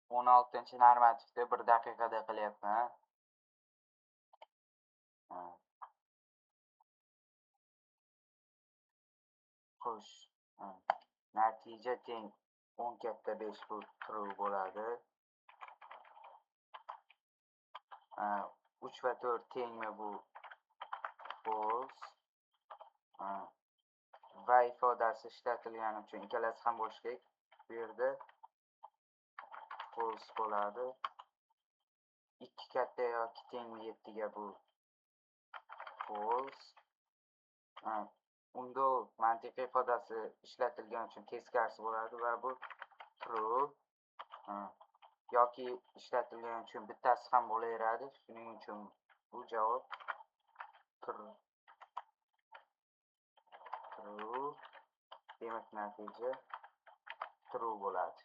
16-normativni 1 daqiqada qilyapman. Xo'sh, natija teng 10^5 bu true bo'ladi. 3 va 4 tengmi bu false. Va ifodasi ishlatilgani uchun ikkalasi ham bo'lishi kerak. Bu yerda false bo'ladi. 2 katta yoki tengmi 7 ga bu false. Unda mantiqiy ifodasi ishlatilgani uchun teskarisi bo'ladi va bu true. Yoki ishlatilgani uchun bittasi ham bo'laveradi. Shuning uchun bu javob true. Demak natija true bo'ladi.